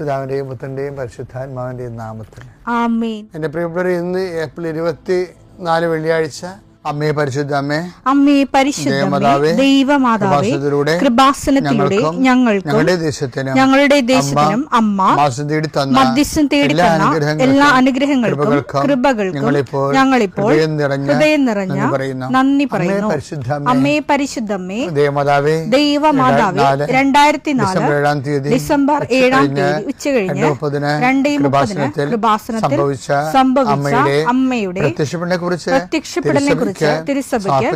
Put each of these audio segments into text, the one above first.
പിതാവിന്റെയും പുത്രന്റെയും പരിശുദ്ധാത്മാവിന്റെയും നാമത്തിൽ ആമേൻ. എന്റെ പ്രിയപ്പെട്ടവരെ, ഇന്ന് ഏപ്രിൽ 24 വെള്ളിയാഴ്ച. അമ്മേ പരിശുദ്ധ അമ്മേ, അമ്മേ പരിശുദ്ധമേ, ദൈവമാതാവേ, കൃപാസനത്തിലൂടെ ഞങ്ങൾക്കും ഞങ്ങളുടെ ദേശത്തിനും അമ്മ മധ്യസ്ഥം തേടി തന്ന എല്ലാ അനുഗ്രഹങ്ങൾക്കും കൃപകൾക്കും ഞങ്ങളിപ്പോൾ ഹൃദയം നിറഞ്ഞ നന്ദി പറയുന്നു. അമ്മേ പരിശുദ്ധമേ, ദൈവമാതാവേ, 2004 ഡിസംബർ 7 ഉച്ചകഴിഞ്ഞ് 2:30 കൃപാസനത്തിൽ സംഭവിച്ച അമ്മയുടെ പ്രത്യക്ഷപ്പെടലിനെ കുറിച്ച് തിരുസഭയ്ക്ക്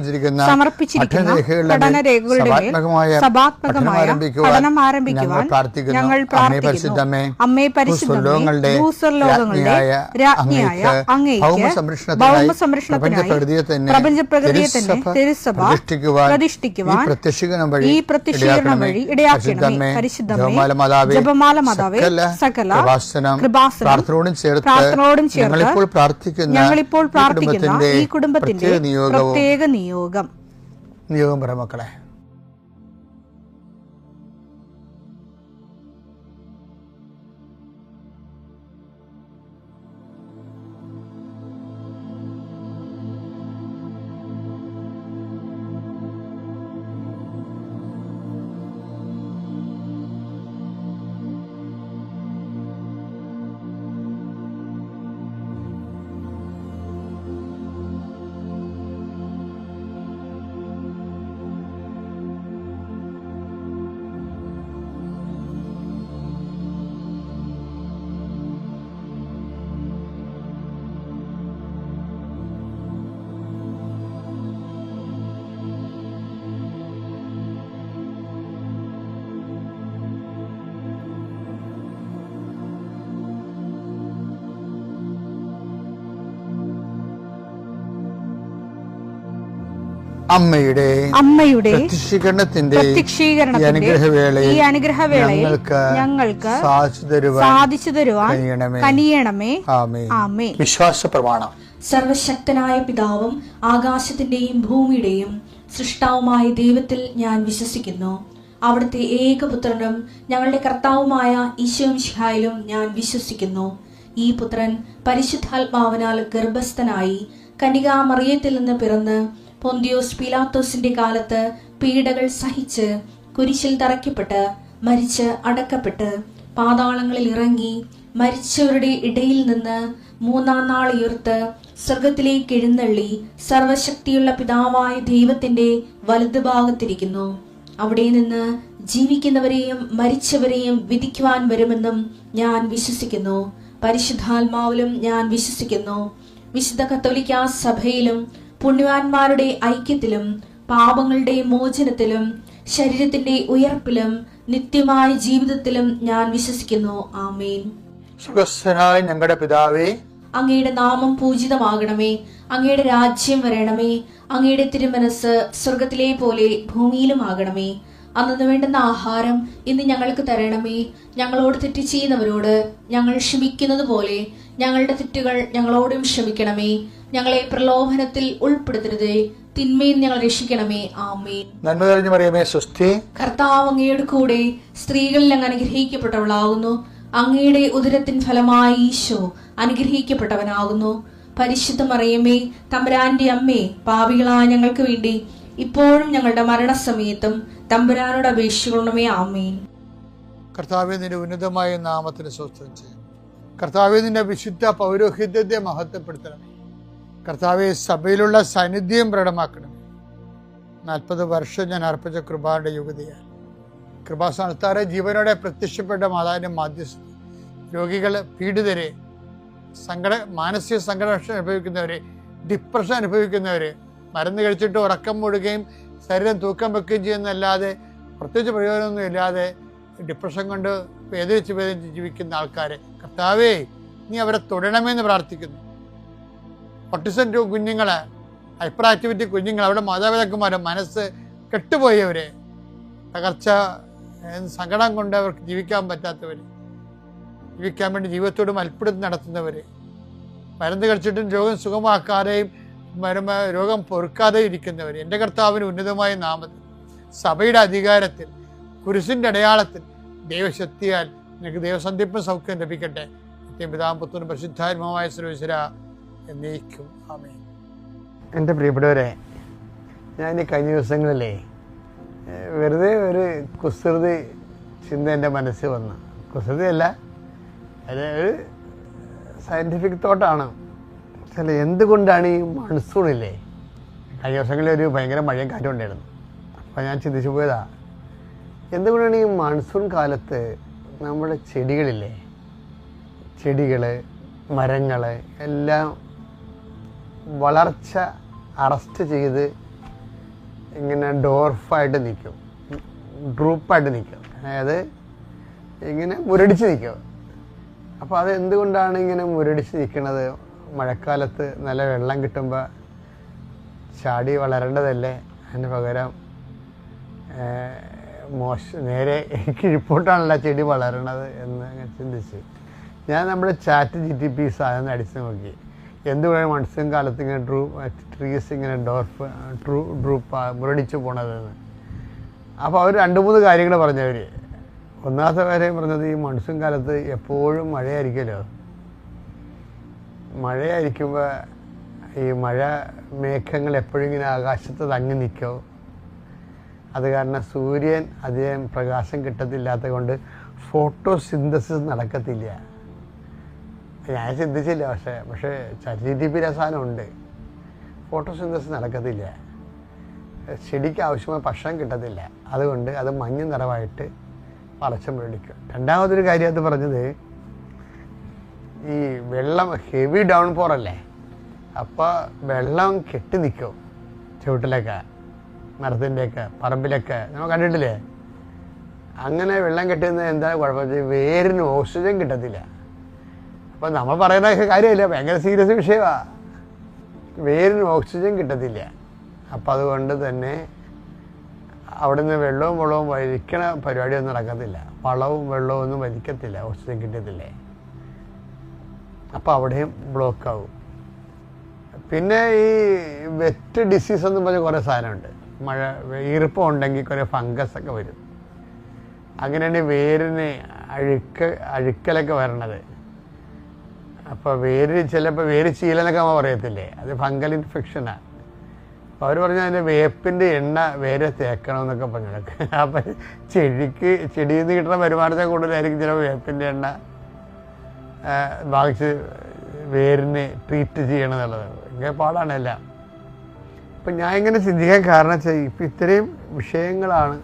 സമർപ്പിച്ചിരിക്കുന്ന പഠനരേഖകളുടെ മേൽ സഭാത്മകമായ പഠനം ആരംഭിക്കുവാൻ ഞങ്ങൾ പ്രാർത്ഥിക്കുന്നു. അമ്മേ പരിശുദ്ധമേ, ഭൂസ്വർലോകങ്ങളുടെ രാജ്ഞിയായ അങ്ങേയ്ക്ക് ഭൗമസംരക്ഷണത്തിനായി പ്രപഞ്ചപ്രകൃതിയെ തന്നെ തിരുസഭ പ്രതിഷ്ഠിക്കുവാൻ ഈ പ്രത്യക്ഷീകരണം വഴി ഇടയാക്കണമേ. പരിശുദ്ധമേ, ജപമാല മാതാവേ, സകല കൃപാസനം പ്രാർത്ഥനയോടും ചേർത്ത് ഞങ്ങളിപ്പോൾ പ്രാർത്ഥിക്കുന്ന ഈ കുടുംബത്തിന്റെ പ്രത്യേക നിയോഗം പറ മക്കളെ. അമ്മയുടെ പ്രത്യക്ഷീകരണത്തിന്റെ ഈ അനുഗ്രഹവേളയിൽ ഞങ്ങൾക്ക് സാധിച്ചു തരുവാൻ കനിയണമേ. ആമേൻ. വിശ്വാസ പ്രമാണം. സർവശക്തനായ പിതാവും ആകാശത്തിന്റെയും ഭൂമിയുടെയും സൃഷ്ടാവുമായ ദൈവത്തിൽ ഞാൻ വിശ്വസിക്കുന്നു. അവിടുത്തെ ഏകപുത്രനും ഞങ്ങളുടെ കർത്താവുമായ ഈശോ മിശിഹായിലും ഞാൻ വിശ്വസിക്കുന്നു. ഈ പുത്രൻ പരിശുദ്ധാത്മാവിനാൽ ഗർഭസ്ഥനായി കന്യകാമറിയത്തിൽ നിന്ന് പിറന്ന് പൊന്തിയോസ് പീലാത്തോസിന്റെ കാലത്ത് പീഡകൾ സഹിച്ച് കുരിശിൽ തറയ്ക്കപ്പെട്ട് മരിച്ച് അടക്കപ്പെട്ട് പാതാളങ്ങളിൽ ഇറങ്ങി മരിച്ചവരുടെ ഇടയിൽ നിന്ന് 3-ാം നാൾ ഉയർത്ത് സ്വർഗത്തിലേക്ക് എഴുന്നള്ളി സർവശക്തിയുള്ള പിതാവായ ദൈവത്തിന്റെ വലതുഭാഗത്തിരിക്കുന്നു. അവിടെ നിന്ന് ജീവിക്കുന്നവരെയും മരിച്ചവരെയും വിധിക്കുവാൻ വരുമെന്നും ഞാൻ വിശ്വസിക്കുന്നു. പരിശുദ്ധാത്മാവിലും ഞാൻ വിശ്വസിക്കുന്നു. വിശുദ്ധ കത്തോലിക്കാ സഭയിലും പുണ്യവാന്മാരുടെ ഐക്യത്തിലും പാപങ്ങളുടെ മോചനത്തിലും ശരീരത്തിന്റെ ഉയർപ്പിലും നിത്യമായ ജീവിതത്തിലും ഞാൻ വിശ്വസിക്കുന്നു. ആമേൻ. സ്വർഗ്ഗസ്ഥനായ ഞങ്ങളുടെ പിതാവേ, അങ്ങയുടെ നാമം പൂജിതമാകണമേ. അങ്ങയുടെ രാജ്യം വരണമേ. അങ്ങയുടെ തിരുമനസ് സ്വർഗത്തിലെ പോലെ ഭൂമിയിലും ആകണമേ. അന്നു വേണ്ടുന്ന ആഹാരം ഇന്ന് ഞങ്ങൾക്ക് തരണമേ. ഞങ്ങളോട് തെറ്റ് ചെയ്യുന്നവരോട് ഞങ്ങൾ ക്ഷമിക്കുന്നത് പോലെ ഞങ്ങളുടെ തെറ്റുകൾ ഞങ്ങളോടും ക്ഷമിക്കണമേ. ഞങ്ങളെ പ്രലോഭനത്തിൽ ഉൾപ്പെടുത്തരുതേ, തിന്മയിൽ ഞങ്ങൾ രക്ഷിക്കണമേ. ആമേൻ. നന്മ നിറഞ്ഞ മറിയമേ, സ്വസ്തി. കർത്താവ് അങ്ങയുടെ കൂടെ സ്ത്രീകളിൽ അങ്ങ് അനുഗ്രഹിക്കപ്പെട്ടവളാകുന്നു. അങ്ങയുടെ ഉദരത്തിൻ ഫലമായി ഈശോ അനുഗ്രഹിക്കപ്പെട്ടവനാകുന്നു. പരിശുദ്ധ മറിയമേ, തമ്പുരാന്റെ അമ്മേ, പാപികളായ ഞങ്ങൾക്ക് വേണ്ടി ഇപ്പോഴും ഞങ്ങളുടെ മരണസമയത്തും തമ്പുരാനോട് അപേക്ഷിക്കണമേ. ആമേൻ. കർത്താവേ, നിന്റെ ഉന്നതമായ നാമത്തിന് സ്വസ്ഥം ചെയ്യും. കർത്താവേ, നിന്റെ വിശുദ്ധ പൗരോഹിത്യത്തെ മഹത്വപ്പെടുത്തണമേ. കർത്താവെ, സഭയിലുള്ള സാന്നിധ്യം പ്രകടമാക്കണം. 40 വർഷം ഞാൻ അർപ്പിച്ച കൃപാന്റെ യുഗതിയാൽ കൃപാസ്ഥാനത്താറെ ജീവനോടെ പ്രത്യക്ഷപ്പെട്ട മാതാവിന്റെ മാധ്യസ്ഥ രോഗികൾ, പീഡിതരെ, മാനസിക സംഘർഷം അനുഭവിക്കുന്നവരെ, ഡിപ്രഷൻ അനുഭവിക്കുന്നവരെ, മരുന്ന് കഴിച്ചിട്ട് ഉറക്കം മൂടുകയും ശരീരം തൂക്കം വെക്കുകയും ചെയ്യുന്നതല്ലാതെ പ്രത്യേകിച്ച് പ്രയോജനമൊന്നും ഇല്ലാതെ ഡിപ്രഷൻ കൊണ്ട് വേദനിച്ച് ജീവിക്കുന്ന ആൾക്കാരെ കർത്താവേ, നീ അവരെ തൊടണമെന്ന് പ്രാർത്ഥിക്കുന്നു. ഓട്ടിസം കുഞ്ഞുങ്ങള്, ഹൈപ്പർ ആക്ടിവിറ്റി കുഞ്ഞുങ്ങൾ, അവിടെ മാതാപിതാക്കന്മാരെ മനസ്സ് കെട്ടുപോയവര്, തകർച്ച സങ്കടം കൊണ്ട് അവർക്ക് ജീവിക്കാൻ പറ്റാത്തവര്, ജീവിക്കാൻ വേണ്ടി ജീവിതത്തോട് മൽപ്പിടുത്തം നടത്തുന്നവര്, മരുന്ന് കഴിച്ചിട്ടും രോഗം സുഖമാക്കാതെയും രോഗം പൊറുക്കാതെയും ഇരിക്കുന്നവർ, എൻ്റെ കർത്താവിന് ഉന്നതമായ നാമത്തിൽ സഭയുടെ അധികാരത്തിൽ കുരിശിൻ്റെ അടയാളത്തിൽ ദൈവശക്തിയാൽ നിനക്ക് ദൈവസന്ധിപ്പും സൗഖ്യം ലഭിക്കട്ടെ. പിതാവും പുത്രനും പരിശുദ്ധാത്മാവുമായ സർവ്വേശ്വര എന്നേക്കും ആമേൻ. എൻ്റെ പ്രിയപ്പെട്ടവരെ, ഞാൻ ഈ കഴിഞ്ഞ ദിവസങ്ങളിലേ വെറുതെ ഒരു കുസൃതി ചിന്ത എൻ്റെ മനസ്സിൽ വന്നു. കുസൃതിയല്ല, അത് ഒരു സയൻറ്റിഫിക് തോട്ടാണ്. ചില എന്തുകൊണ്ടാണ് ഈ മൺസൂണില്ലേ, കഴിഞ്ഞ ദിവസങ്ങളിൽ ഒരു ഭയങ്കര മഴയും കാറ്റും ഉണ്ടായിരുന്നു. അപ്പോൾ ഞാൻ ചിന്തിച്ചു പോയതാ, എന്തുകൊണ്ടാണ് ഈ മൺസൂൺ കാലത്ത് നമ്മുടെ ചെടികളില്ലേ, ചെടികൾ, മരങ്ങൾ എല്ലാം വളർച്ച അറസ്റ്റ് ചെയ്ത് ഇങ്ങനെ ഡോർഫായിട്ട് നിൽക്കും, ഡ്രൂപ്പായിട്ട് നിൽക്കും, അതായത് ഇങ്ങനെ മുരടിച്ച് നിൽക്കും. അപ്പോൾ അത് എന്തുകൊണ്ടാണ് ഇങ്ങനെ മുരടിച്ച് നിൽക്കുന്നത്? മഴക്കാലത്ത് നല്ല വെള്ളം കിട്ടുമ്പോൾ ചാടി വളരേണ്ടതല്ലേ, അതിന് പകരം നേരെ കിഴിപ്പോട്ടാണല്ലോ ചെടി വളരണത് എന്ന് ഞാൻ ചിന്തിച്ച് ഞാൻ നമ്മുടെ ചാറ്റ് GTP സാധനം അടിച്ച് നോക്കി. എന്തുകൊണ്ടാണ് മൺസൂൺ കാലത്ത് ഇങ്ങനെ ട്രീസ് ഇങ്ങനെ ഡ്രൂപ്പ് മുരടിച്ച് പോണതെന്ന്. അപ്പോൾ അവർ 2-3 കാര്യങ്ങൾ പറഞ്ഞവർ. ഒന്നാമത്തെ കാര്യം പറഞ്ഞത്, ഈ മൺസൂൺ കാലത്ത് എപ്പോഴും മഴയായിരിക്കുമല്ലോ. മഴയായിരിക്കുമ്പോൾ ഈ മഴ മേഘങ്ങൾ എപ്പോഴും ഇങ്ങനെ ആകാശത്ത് തങ്ങി നിൽക്കും. അത് കാരണം സൂര്യൻ അധികം പ്രകാശം കിട്ടത്തില്ലാത്തത് കൊണ്ട് ഫോട്ടോസിന്തസിസ് നടക്കത്തില്ല. ഞാൻ ചിന്തിച്ചില്ല, പക്ഷേ ChatGPT സാധനമുണ്ട്. ഫോട്ടോസിന്തസിസ് നടക്കത്തില്ല, ചെടിക്ക് ആവശ്യമായ ഭക്ഷണം കിട്ടത്തില്ല. അതുകൊണ്ട് അത് മഞ്ഞ നിറമായിട്ട് പറിച്ചു മുരടിക്കും. രണ്ടാമതൊരു കാര്യം അത് പറഞ്ഞത്, ഈ വെള്ളം ഹെവി ഡൗൺ പോറല്ലേ, അപ്പോൾ വെള്ളം കെട്ടി നിൽക്കും ചുവട്ടിലൊക്കെ, മരത്തിൻ്റെയൊക്കെ പറമ്പിലൊക്കെ നമ്മൾ കണ്ടിട്ടില്ലേ. അങ്ങനെ വെള്ളം കെട്ടുന്നത് എന്താണ് കുഴപ്പമെന്ന് വെച്ചാൽ വേരിന് ഓക്സിജൻ കിട്ടത്തില്ല. അപ്പോൾ നമ്മൾ പറയുന്ന കാര്യമില്ല, ഭയങ്കര സീരിയസ് വിഷയമാണ്. വേരിന് ഓക്സിജൻ കിട്ടത്തില്ല. അപ്പം അതുകൊണ്ട് തന്നെ അവിടെ നിന്ന് വെള്ളവും വലിക്കണ പരിപാടിയൊന്നും നടക്കത്തില്ല. വളവും വെള്ളവും ഒന്നും വലിക്കത്തില്ല, ഓക്സിജൻ കിട്ടത്തില്ലേ. അപ്പോൾ അവിടെയും ബ്ലോക്കാവും. പിന്നെ ഈ വെറ്റ് ഡിസീസ് എന്ന് പറഞ്ഞ കുറേ സാധനമുണ്ട്. മഴ ഈർപ്പം ഉണ്ടെങ്കിൽ കുറേ ഫംഗസൊക്കെ വരും. അങ്ങനെയാണ് വേരിന് അഴുക്കലൊക്കെ വരണത്. അപ്പോൾ ചിലപ്പോൾ വേര് ചീലെന്നൊക്കെ നമ്മൾ പറയത്തില്ലേ, അത് ഫംഗൽ ഇൻഫെക്ഷനാണ്. അപ്പോൾ അവർ പറഞ്ഞാൽ അതിൻ്റെ വേപ്പിൻ്റെ എണ്ണ വേരെ തേക്കണമെന്നൊക്കെ പറഞ്ഞതൊക്കെ. അപ്പം ചെടിയിൽ നിന്ന് കിട്ടുന്ന വരുമാനത്തെ കൂടുതലായിരിക്കും ചിലപ്പോൾ വേപ്പിൻ്റെ എണ്ണ വാങ്ങിച്ച് വേരിന് ട്രീറ്റ് ചെയ്യണമെന്നുള്ളത്. ഇങ്ങനെ പാടാണ് എല്ലാം. അപ്പം ഞാൻ ഇങ്ങനെ ചിന്തിക്കാൻ കാരണം വെച്ചാൽ ഇപ്പം ഇത്രയും വിഷയങ്ങളാണ്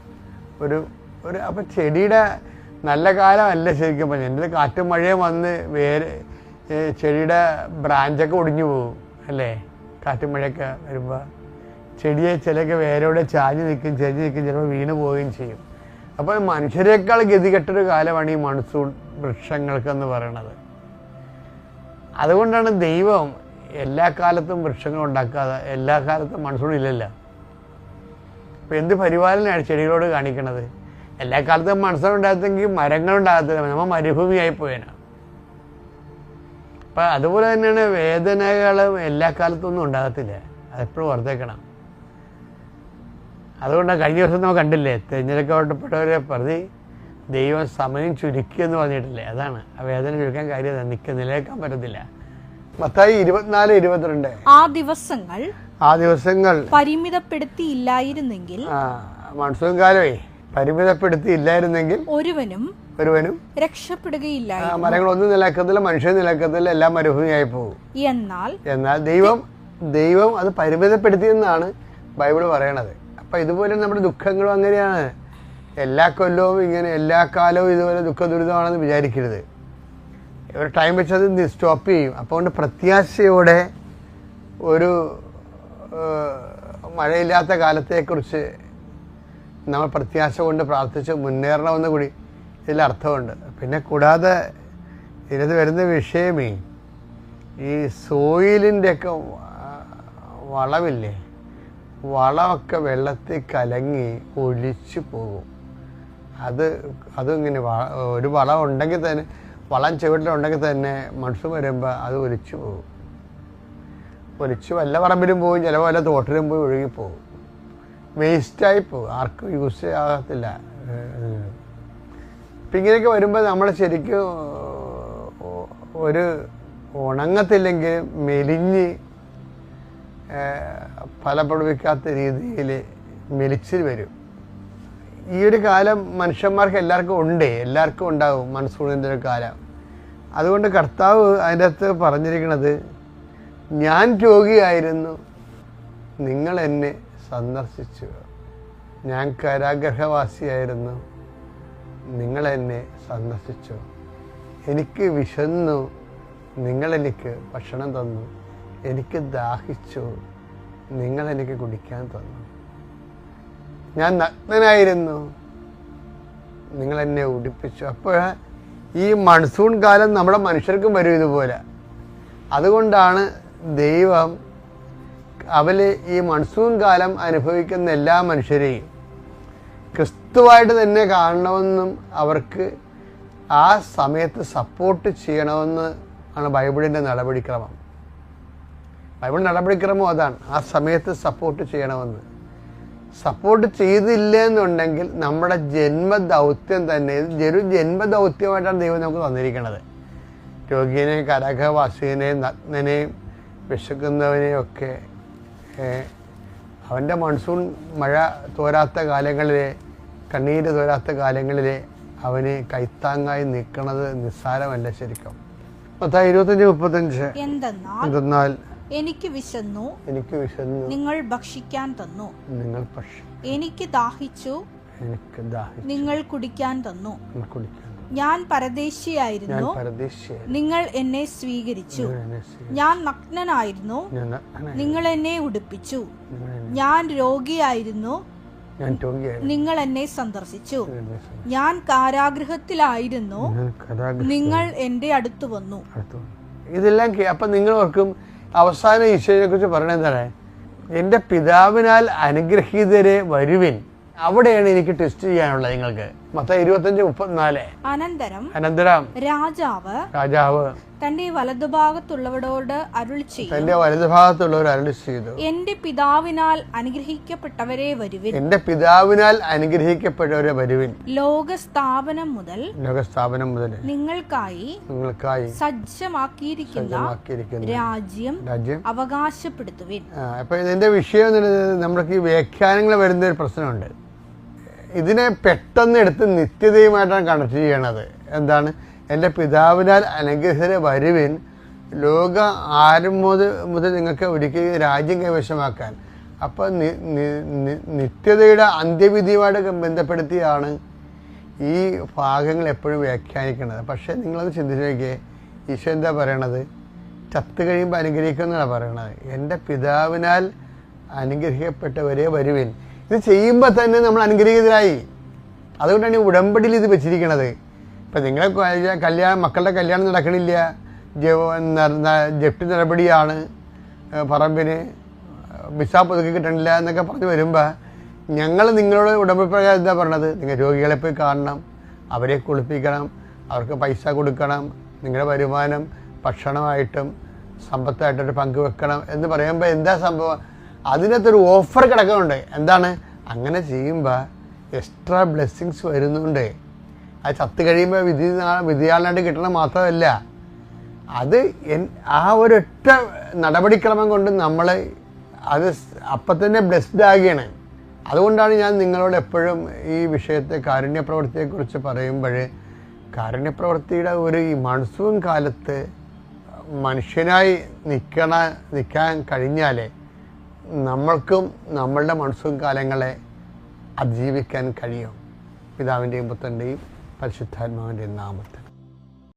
അപ്പം ചെടിയുടെ നല്ല കാലമല്ല ശരിക്കും പറഞ്ഞാൽ. എൻ്റെ കാറ്റും മഴയും വന്ന് ചെടിയുടെ ബ്രാഞ്ചൊക്കെ ഒടിഞ്ഞു പോകും അല്ലേ, കാറ്റും മഴയൊക്കെ വരുമ്പോൾ. ചെടിയെ ചിലയൊക്കെ വേരോടെ ചാഞ്ഞ് നിൽക്കും, ചിലപ്പോൾ വീണ് പോവുകയും ചെയ്യും. അപ്പോൾ മനുഷ്യരെക്കാൾ ഗതികെട്ടൊരു കാലമാണ് ഈ മൺസൂൺ വൃക്ഷങ്ങൾക്കെന്ന് പറയണത്. അതുകൊണ്ടാണ് ദൈവം എല്ലാ കാലത്തും വൃക്ഷങ്ങൾ ഉണ്ടാക്കാതെ, എല്ലാ കാലത്തും മൺസൂൺ ഇല്ലല്ലോ. അപ്പോൾ എന്ത് പരിപാലനയാണ് ചെടികളോട് കാണിക്കണത്? എല്ലാ കാലത്തും മൺസൂൺ ഉണ്ടാകത്തെങ്കിൽ മരങ്ങളുണ്ടാകത്തില്ല, നമ്മൾ മരുഭൂമിയായി പോയേനാണ്. അപ്പം അതുപോലെ തന്നെയാണ് വേദനകളും എല്ലാ കാലത്തൊന്നും ഉണ്ടാകത്തില്ല, അതെപ്പോഴും ഓർത്തേക്കണം. അതുകൊണ്ടാണ് കഴിഞ്ഞ ദിവസം നമ്മൾ കണ്ടില്ലേ, തിരഞ്ഞെടുക്കപ്പെട്ടവരെ പ്രതി ദൈവം സമയം ചുരുക്കിയെന്ന് പറഞ്ഞിട്ടില്ലേ. അതാണ് ആ വേദന ചുരുക്കാൻ കാര്യം, നിലനിൽക്കാൻ പറ്റത്തില്ല. മത്തായി 24:22 ആ ദിവസങ്ങൾ പരിമിതപ്പെടുത്തിയില്ലായിരുന്നെങ്കിൽ, മൺസൂൺ കാലമേ പരിമിതപ്പെടുത്തിയില്ലായിരുന്നെങ്കിൽ ഒരുവനും രക്ഷപ്പെടുകയില്ല. മരങ്ങളൊന്നും നിലക്കത്തില്ല, മനുഷ്യൻ നിലക്കത്തില്ല, എല്ലാം മരുഭൂമിയായി പോകും. എന്നാൽ ദൈവം അത് പരിമിതപ്പെടുത്തിയെന്നാണ് ബൈബിൾ പറയണത്. അപ്പം ഇതുപോലെ നമ്മുടെ ദുഃഖങ്ങളും അങ്ങനെയാണ്. എല്ലാ കൊല്ലവും ഇങ്ങനെ, എല്ലാ കാലവും ഇതുപോലെ ദുഃഖ ദുരിതമാണെന്ന് വിചാരിക്കരുത്. ഒരു ടൈം വെച്ച് അത് സ്റ്റോപ്പ് ചെയ്യും. അപ്പോൾ കൊണ്ട് പ്രത്യാശയോടെ ഒരു മഴയില്ലാത്ത കാലത്തെക്കുറിച്ച് നമ്മൾ പ്രത്യാശ കൊണ്ട് പ്രാർത്ഥിച്ച് മുന്നേറണമെന്ന് കൂടി ഇതിലർത്ഥമുണ്ട്. പിന്നെ കൂടാതെ ഇതിനകത്ത് വരുന്ന വിഷയമേ ഈ സോയിലിൻ്റെയൊക്കെ വളമില്ലേ, വളമൊക്കെ വെള്ളത്തിൽ കലങ്ങി ഒലിച്ചു പോകും. അതിങ്ങനെ ഒരു വളം ഉണ്ടെങ്കിൽ തന്നെ, വളം ചുവട്ടിലുണ്ടെങ്കിൽ തന്നെ മൺസൂൺ വരുമ്പോൾ അത് ഒലിച്ചു പോകും. ഒലിച്ച് വല്ല പറമ്പിലും പോകും, ചിലപ്പോൾ വല്ല തോട്ടിലും പോയി ഒഴുകിപ്പോകും, വേസ്റ്റായി പോകും, ആർക്കും യൂസ് ആകത്തില്ല. അപ്പം ഇങ്ങനെയൊക്കെ വരുമ്പോൾ നമ്മൾ ശരിക്കും ഒരു ഉണങ്ങത്തില്ലെങ്കിൽ മെലിഞ്ഞ് ഫലപ്പെടുവിക്കാത്ത രീതിയിൽ മെലിച്ചിൽ വരും. ഈ ഒരു കാലം മനുഷ്യന്മാർക്ക് എല്ലാവർക്കും ഉണ്ടാവും മൺസൂണിൻ്റെ ഒരു കാലം. അതുകൊണ്ട് കർത്താവ് അതിൻ്റെ അകത്ത് പറഞ്ഞിരിക്കുന്നത്, ഞാൻ രോഗിയായിരുന്നു, നിങ്ങൾ എന്നെ സന്ദർശിച്ചു. ഞാൻ കാരാഗ്രഹവാസിയായിരുന്നു, നിങ്ങൾ എന്നെ സന്ദർശിച്ചു. എനിക്ക് വിശന്നു, നിങ്ങളെനിക്ക് ഭക്ഷണം തന്നു. എനിക്ക് ദാഹിച്ചു, നിങ്ങളെനിക്ക് കുടിക്കാൻ തന്നു. ഞാൻ നഗ്നനായിരുന്നു, നിങ്ങളെന്നെ ഉടുപ്പിച്ചു. അപ്പോൾ ഈ മൺസൂൺ കാലം നമ്മുടെ മനുഷ്യർക്കും വരും ഇതുപോലെ. അതുകൊണ്ടാണ് ദൈവം ഈ മൺസൂൺ കാലം അനുഭവിക്കുന്ന എല്ലാ മനുഷ്യരെയും ക്രിസ്തുവായിട്ട് തന്നെ കാണണമെന്നും അവർക്ക് ആ സമയത്ത് സപ്പോർട്ട് ചെയ്യണമെന്ന് ആണ് ബൈബിളിൻ്റെ നടപടിക്രമം. ബൈബിൾ നടപടിക്രമം അതാണ്, ആ സമയത്ത് സപ്പോർട്ട് ചെയ്യണമെന്ന്. സപ്പോർട്ട് ചെയ്തില്ല എന്നുണ്ടെങ്കിൽ നമ്മുടെ ജന്മദൗത്യം തന്നെ ഒരു ജന്മദൗത്യമായിട്ടാണ് ദൈവം നമുക്ക് തന്നിരിക്കുന്നത്. രോഗിയെയും കരഘവാസിനെയും നഗ്നനെയും വിശക്കുന്നവനെയും ഒക്കെ അവൻ്റെ മൺസൂൺ മഴ തോരാത്ത കാലങ്ങളിലെ, കണ്ണീര് തോരാത്ത കാലങ്ങളിലെ അവന് കൈത്താങ്ങായി നിൽക്കുന്നത് നിസ്സാരമല്ല. ശരിക്കും 25:35 എന്തെന്നാൽ എനിക്ക് വിശന്നു, നിങ്ങൾ ഭക്ഷിക്കാൻ തന്നു. എനിക്ക് ദാഹിച്ചു, നിങ്ങൾ കുടിക്കാൻ തന്നു. ഞാൻ പരദേശിയായിരുന്നു, നിങ്ങൾ എന്നെ സ്വീകരിച്ചു. ഞാൻ നഗ്നനായിരുന്നു, നിങ്ങൾ എന്നെ ഉടുപ്പിച്ചു. ഞാൻ രോഗിയായിരുന്നു, നിങ്ങൾ എന്നെ സന്ദർശിച്ചു. ഞാൻ കാരാഗൃഹത്തിലായിരുന്നു, നിങ്ങൾ എന്റെ അടുത്ത് വന്നു. ഇതെല്ലാം അപ്പം നിങ്ങൾ ഓർക്കും, അവസാനം ഈശോയെ കുറിച്ച് പറയണത് എന്താണ്? എൻ്റെ പിതാവിനാൽ അനുഗ്രഹീതരെ വരുവിൻ. അവിടെയാണ് എനിക്ക് ടെസ്റ്റ് ചെയ്യാനുള്ളത് നിങ്ങൾക്ക്. മത്തായി 25:34. അനന്തരം രാജാവ് തന്റെ വലതുഭാഗത്തുള്ളവരോട് അരുളി ചെയ്തു, എന്റെ പിതാവിനാൽ അനുഗ്രഹിക്കപ്പെട്ടവരെ വരുവിൻ. ലോകസ്ഥാപനം മുതൽ നിങ്ങൾക്കായി സജ്ജമാക്കിയിരിക്കുന്ന രാജ്യം അവകാശപ്പെടുത്തുവിൻ. അപ്പൊ ഇതിന്റെ വിഷയം നമുക്ക് ഈ വ്യാഖ്യാനങ്ങൾ വരുന്ന ഒരു പ്രശ്നമുണ്ട്. ഇതിനെ പെട്ടെന്ന് എടുത്ത് നിത്യതയുമായിട്ടാണ് കണക്ട് ചെയ്യണത്. എന്താണ്? എൻ്റെ പിതാവിനാൽ അനുഗ്രഹീതരെ വരുവിൻ, ലോക മുതൽ നിങ്ങൾക്ക് ഒരിക്കലും രാജ്യം കൈവശമാക്കാൻ. അപ്പോൾ നിത്യതയുടെ അന്ത്യവിധിയുമായിട്ട് ബന്ധപ്പെടുത്തിയാണ് ഈ ഭാഗങ്ങൾ എപ്പോഴും വ്യാഖ്യാനിക്കുന്നത്. പക്ഷേ നിങ്ങളത് ചിന്തിച്ച് നോക്കിയേ, ഈശോ എന്താ പറയണത്? ചത്ത് കഴിയുമ്പോൾ അനുഗ്രഹിക്കുമെന്നാണ് പറയണത്. എൻ്റെ പിതാവിനാൽ അനുഗ്രഹിക്കപ്പെട്ടവരെ വരുവിൻ. ഇത് ചെയ്യുമ്പോൾ തന്നെ നമ്മൾ അനുഗ്രഹീതരായി. അതുകൊണ്ടാണ് ഈ ഉടമ്പടിയിൽ ഇത് വെച്ചിരിക്കണത്. ഇപ്പം നിങ്ങളെ മക്കളുടെ കല്യാണം നടക്കണില്ല, ജപ്തി നടപടിയാണ്, പറമ്പിന് വിസ പുതുക്കി കിട്ടണില്ല എന്നൊക്കെ പറഞ്ഞ് വരുമ്പോൾ ഞങ്ങൾ നിങ്ങളോട് ഉടമ്പടി പ്രകാരം എന്താ പറഞ്ഞത്? നിങ്ങൾ രോഗികളെ പോയി കാണണം, അവരെ കുളിപ്പിക്കണം, അവർക്ക് പൈസ കൊടുക്കണം, നിങ്ങളുടെ വരുമാനം ഭക്ഷണമായിട്ടും സമ്പത്തായിട്ടൊരു പങ്കുവെക്കണം എന്ന് പറയുമ്പോൾ എന്താ സംഭവം? അതിനകത്തൊരു ഓഫർ കിടക്കുന്നുണ്ട്. എന്താണ്? അങ്ങനെ ചെയ്യുമ്പോൾ എക്സ്ട്രാ ബ്ലെസ്സിങ്സ് വരുന്നുണ്ട്. അത് ചത്ത് കഴിയുമ്പോൾ വിധിയാളനായിട്ട് കിട്ടണം മാത്രമല്ല, അത് ആ ഒരൊറ്റ നടപടിക്രമം കൊണ്ട് നമ്മൾ അത് അപ്പം തന്നെ ബ്ലെസ്ഡ് ആകുകയാണ്. അതുകൊണ്ടാണ് ഞാൻ നിങ്ങളോട് എപ്പോഴും ഈ വിഷയത്തെ കാരുണ്യപ്രവൃത്തിയെക്കുറിച്ച് പറയുമ്പോൾ, കാരുണ്യപ്രവൃത്തിയുടെ ഈ മൺസൂൺ കാലത്ത് മനുഷ്യനായി നിൽക്കാൻ കഴിഞ്ഞാലേ നമ്മൾക്കും നമ്മളുടെ മൺസൂൺ കാലങ്ങളെ അതിജീവിക്കാൻ കഴിയും. പിതാവിൻ്റെയും പുത്രൻ്റെയും പരിശുദ്ധാത്മാവിൻ്റെയും നാമത്തിൽ.